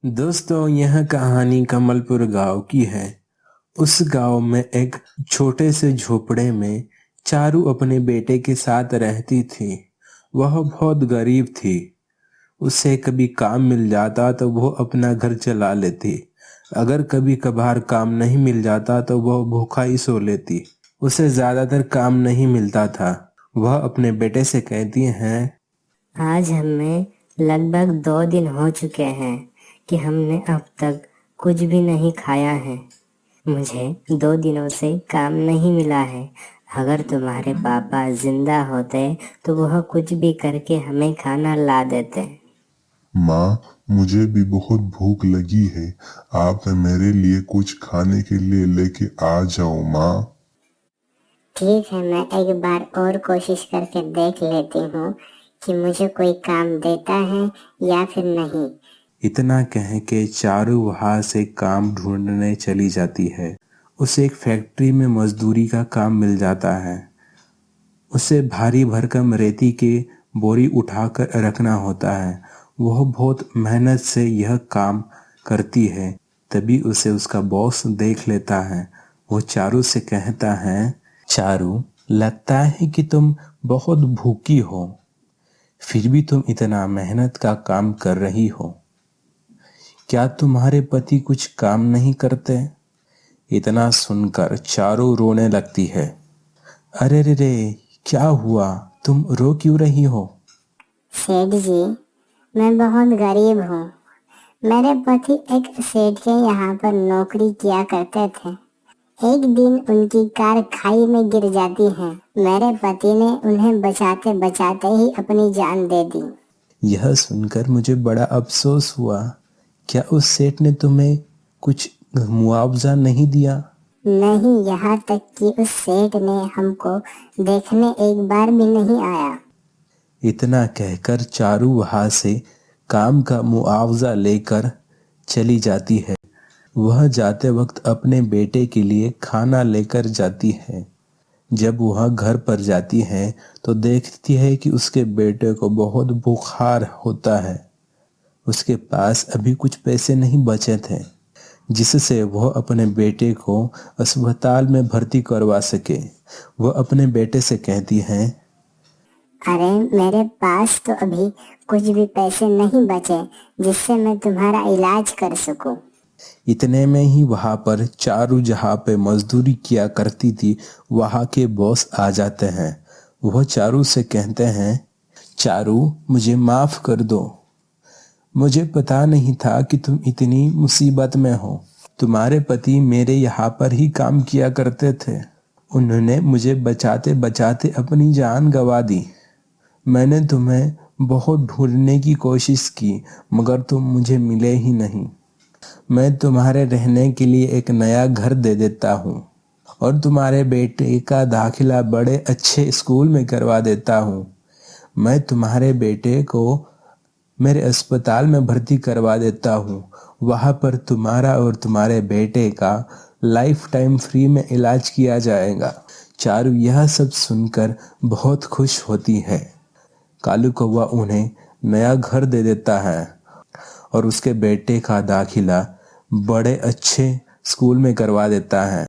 दोस्तों, यह कहानी कमलपुर गांव की है। उस गांव में एक छोटे से झोपड़े में चारू अपने बेटे के साथ रहती थी। वह बहुत गरीब थी। उसे कभी काम मिल जाता तो वह अपना घर चला लेती। अगर कभी कभार काम नहीं मिल जाता तो वह भूखा ही सो लेती। उसे ज्यादातर काम नहीं मिलता था। वह अपने बेटे से कहती हैं, आज हमें लगभग 2 दिन हो चुके हैं कि हमने अब तक कुछ भी नहीं खाया है। मुझे 2 दिनों से काम नहीं मिला है। अगर तुम्हारे पापा जिंदा होते तो वह कुछ भी करके हमें खाना ला देते। माँ, मुझे भी बहुत भूख लगी है। आप मेरे लिए कुछ खाने के लिए लेके आ जाओ माँ। ठीक है, मैं एक बार और कोशिश करके देख लेती हूँ कि मुझे कोई काम देता है या फिर नहीं। इतना कह के चारू वहां से काम ढूंढने चली जाती है। उसे एक फैक्ट्री में मजदूरी का काम मिल जाता है। उसे भारी भरकम रेती के बोरी उठाकर रखना होता है। वह बहुत मेहनत से यह काम करती है। तभी उसे उसका बॉस देख लेता है। वो चारू से कहता है, चारू, लगता है कि तुम बहुत भूखी हो, फिर भी तुम इतना मेहनत का काम कर रही हो। क्या तुम्हारे पति कुछ काम नहीं करते? इतना सुनकर चारू रोने लगती है। अरे रे रे, क्या हुआ? तुम रो क्यों रही हो? सेठ जी, मैं बहुत गरीब हूँ। मेरे पति एक सेठ के यहाँ पर नौकरी किया करते थे। एक दिन उनकी कार खाई में गिर जाती है। मेरे पति ने उन्हें बचाते बचाते ही अपनी जान दे दी। यह सुनकर मुझे बड़ा अफसोस हुआ। क्या उस सेठ ने तुम्हें कुछ मुआवजा नहीं दिया? नहीं, यहाँ तक कि उस सेठ ने हमको देखने एक बार भी नहीं आया। इतना कहकर चारू वहां से काम का मुआवजा लेकर चली जाती है। वह जाते वक्त अपने बेटे के लिए खाना लेकर जाती है। जब वह घर पर जाती है तो देखती है कि उसके बेटे को बहुत बुखार होता है। उसके पास अभी कुछ पैसे नहीं बचे थे जिससे वह अपने बेटे को अस्पताल में भर्ती करवा सके। वह अपने बेटे से कहती हैं, अरे, मेरे पास तो अभी कुछ भी पैसे नहीं बचे जिससे मैं तुम्हारा इलाज कर सकूं। इतने में ही वहां पर चारू जहाँ पे मजदूरी किया करती थी वहां के बॉस आ जाते हैं। वह चारू से कहते हैं, चारू, मुझे माफ कर दो। मुझे पता नहीं था कि तुम इतनी मुसीबत में हो। तुम्हारे पति मेरे यहाँ पर ही काम किया करते थे। उन्होंने मुझे बचाते बचाते अपनी जान गंवा दी। मैंने तुम्हें बहुत ढूंढने की कोशिश की मगर तुम मुझे मिले ही नहीं। मैं तुम्हारे रहने के लिए एक नया घर दे देता हूँ और तुम्हारे बेटे का दाखिला बड़े अच्छे स्कूल में करवा देता हूँ। मैं तुम्हारे बेटे को मेरे अस्पताल में भर्ती करवा देता हूँ। वहाँ पर तुम्हारा और तुम्हारे बेटे का लाइफ टाइम फ्री में इलाज किया जाएगा। चारू यह सब सुनकर बहुत खुश होती है। कालू कौवा उन्हें नया घर दे देता है और उसके बेटे का दाखिला बड़े अच्छे स्कूल में करवा देता है।